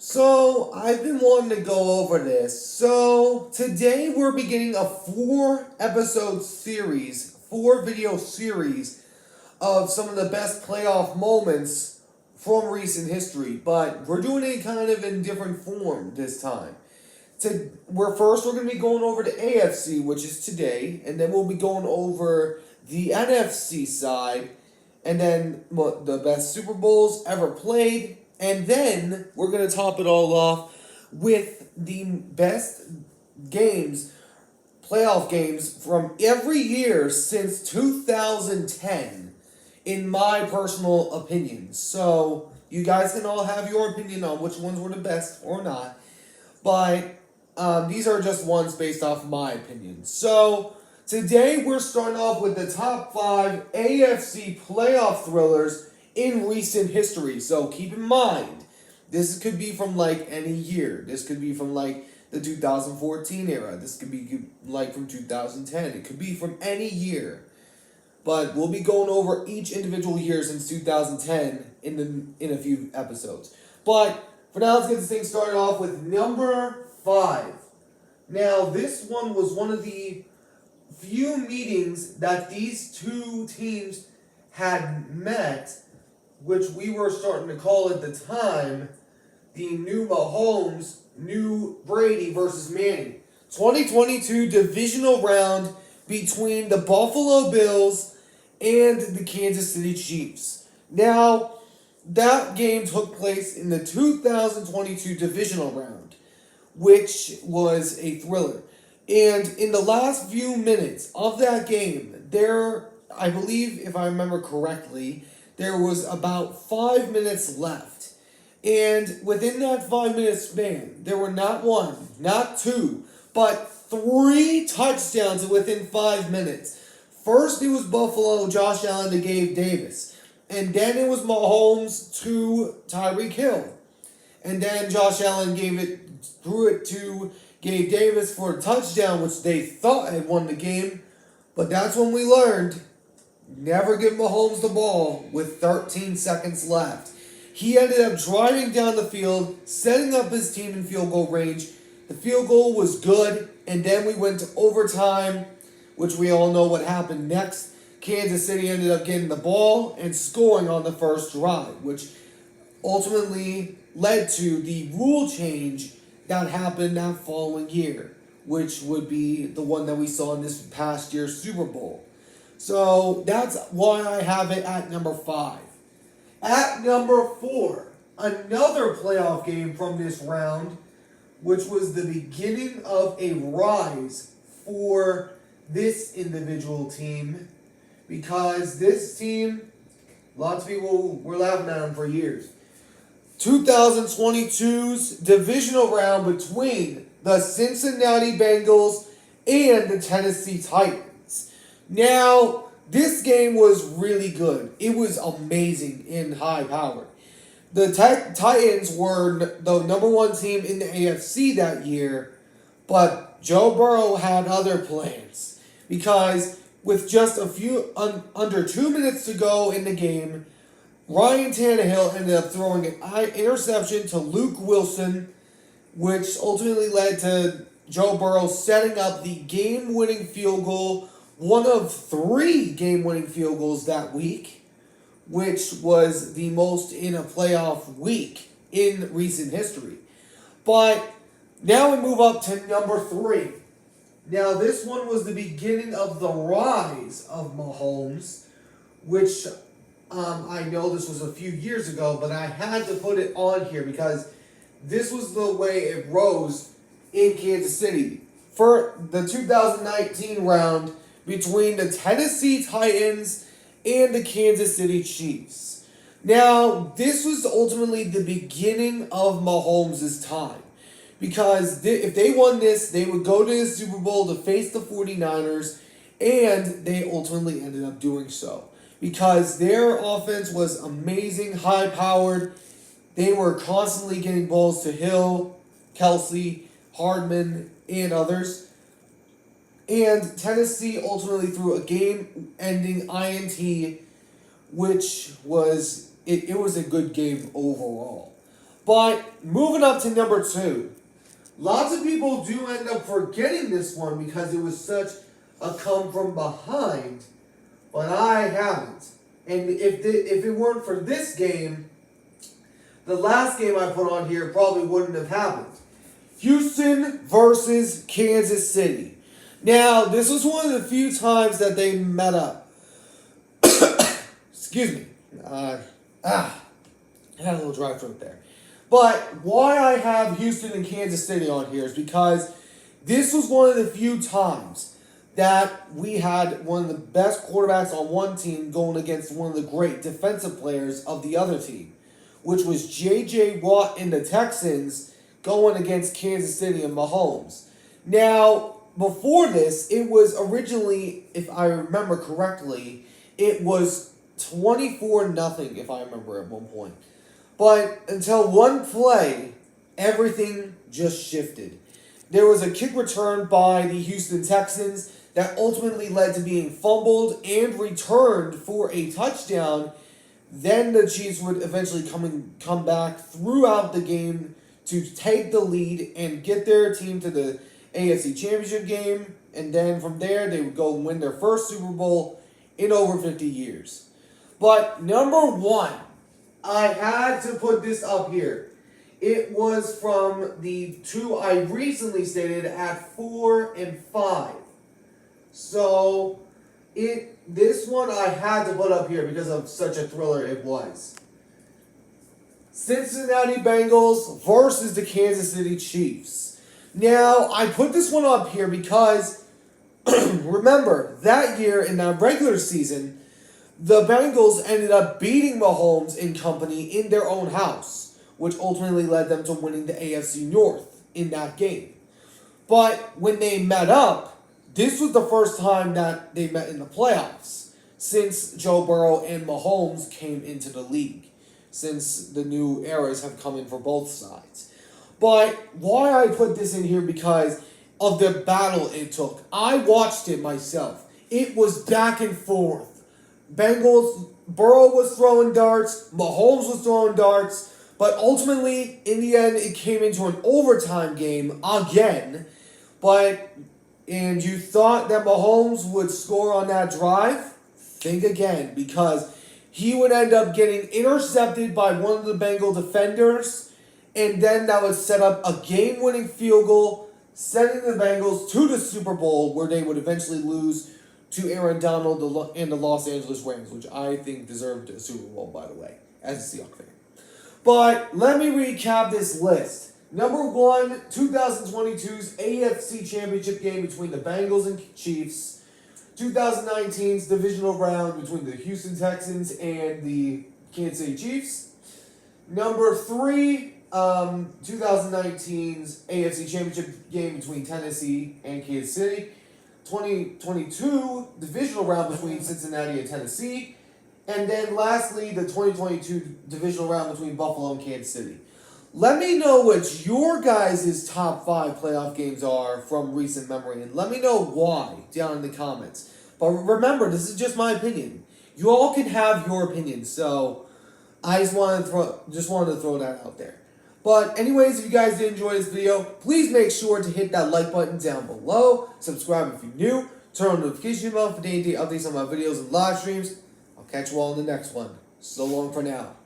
So, I've been wanting to go over this. So, today we're beginning a 4 episode series, 4 video series of some of the best playoff moments from recent history. But we're doing it kind of in different form this time. We're going to be going over the AFC, which is today, and then we'll be going over the NFC side, and then the best Super Bowls ever played. And then we're going to top it all off with the best games, playoff games from every year since 2010, in my personal opinion. So you guys can all have your opinion on which ones were the best or not. But these are just ones based off my opinion. So today we're starting off with the top 5 AFC playoff thrillers in recent history. So keep in mind, this could be from like any year. This could be from like the 2014 era. This could be like from 2010. It could be from any year. But we'll be going over each individual year since 2010 in a few episodes. But for now, let's get this thing started off with number 5. Now, this one was one of the few meetings that these two teams had met, which we were starting to call at the time the new Mahomes, new Brady versus Manning. 2022 divisional round between the Buffalo Bills and the Kansas City Chiefs. Now, that game took place in the 2022 divisional round, which was a thriller. And in the last few minutes of that game, I believe, if I remember correctly, there was about 5 minutes left. And within that 5 minute span, there were not one, not two, but 3 touchdowns within 5 minutes. First, it was Buffalo, Josh Allen to Gabe Davis. And then it was Mahomes to Tyreek Hill. And then Josh Allen threw it to Gabe Davis for a touchdown, which they thought had won the game. But that's when we learned, never give Mahomes the ball with 13 seconds left. He ended up driving down the field, setting up his team in field goal range. The field goal was good, and then we went to overtime, which we all know what happened next. Kansas City ended up getting the ball and scoring on the first drive, which ultimately led to the rule change that happened that following year, which would be the one that we saw in this past year's Super Bowl. So that's why I have it at number 5. At number 4, another playoff game from this round, which was the beginning of a rise for this individual team, because this team, lots of people were laughing at them for years. 2022's divisional round between the Cincinnati Bengals and the Tennessee Titans. Now, this game was really good. It was amazing and high-powered. The Titans were the number 1 team in the AFC that year, but Joe Burrow had other plans. Because with just under 2 minutes to go in the game, Ryan Tannehill ended up throwing an interception to Luke Wilson, which ultimately led to Joe Burrow setting up the game-winning field goal, one of 3 game-winning field goals that week, which was the most in a playoff week in recent history. But now we move up to number 3. Now, this one was the beginning of the rise of Mahomes, which I know this was a few years ago, but I had to put it on here because this was the way it rose in Kansas City. For the 2019 round between the Tennessee Titans and the Kansas City Chiefs. Now, this was ultimately the beginning of Mahomes' time. Because if they won this, they would go to the Super Bowl to face the 49ers, and they ultimately ended up doing so. Because their offense was amazing, high-powered. They were constantly getting balls to Hill, Kelsey, Hardman, and others. And Tennessee ultimately threw a game-ending INT, which was it was a good game overall. But moving up to number 2. Lots of people do end up forgetting this one because it was such a come from behind, but I haven't. And if it weren't for this game, the last game I put on here probably wouldn't have happened. Houston versus Kansas City. Now, this was one of the few times that they met up. Excuse me. I had a little dry throat there. But why I have Houston and Kansas City on here is because this was one of the few times that we had one of the best quarterbacks on one team going against one of the great defensive players of the other team, which was J.J. Watt and the Texans going against Kansas City and Mahomes. Now, before this, it was originally, if I remember correctly, it was 24-0, if I remember at one point. But until one play, everything just shifted. There was a kick return by the Houston Texans that ultimately led to being fumbled and returned for a touchdown. Then the Chiefs would eventually come back throughout the game to take the lead and get their team to the AFC Championship game. And then from there, they would go and win their first Super Bowl in over 50 years. But number 1, I had to put this up here. It was from the 2 I recently stated at 4 and 5. So, this one I had to put up here because of such a thriller it was. Cincinnati Bengals versus the Kansas City Chiefs. Now, I put this one up here because, remember, that year in that regular season, the Bengals ended up beating Mahomes and company in their own house, which ultimately led them to winning the AFC North in that game. But when they met up, this was the first time that they met in the playoffs since Joe Burrow and Mahomes came into the league, since the new eras have come in for both sides. But why I put this in here because of the battle it took. I watched it myself. It was back and forth. Burrow was throwing darts, Mahomes was throwing darts, but ultimately, in the end, it came into an overtime game again. And you thought that Mahomes would score on that drive? Think again, because he would end up getting intercepted by one of the Bengal defenders, and then that would set up a game-winning field goal, sending the Bengals to the Super Bowl, where they would eventually lose to Aaron Donald and the Los Angeles Rams, which I think deserved a Super Bowl, by the way, as a Seahawks fan. But let me recap this list. Number 1, 2022's AFC Championship game between the Bengals and Chiefs. 2019's divisional round between the Houston Texans and the Kansas City Chiefs. Number 3, 2019's AFC Championship game between Tennessee and Kansas City. 2022 divisional round between Cincinnati and Tennessee. And then lastly, the 2022 divisional round between Buffalo and Kansas City. Let me know what your guys' top 5 playoff games are from recent memory, and let me know why down in the comments. But remember, this is just my opinion. You all can have your opinion, so I just wanted to throw that out there. But anyways, if you guys did enjoy this video, please make sure to hit that like button down below. Subscribe if you're new. Turn on the notification bell for day-to-day updates on my videos and live streams. I'll catch you all in the next one. So long for now.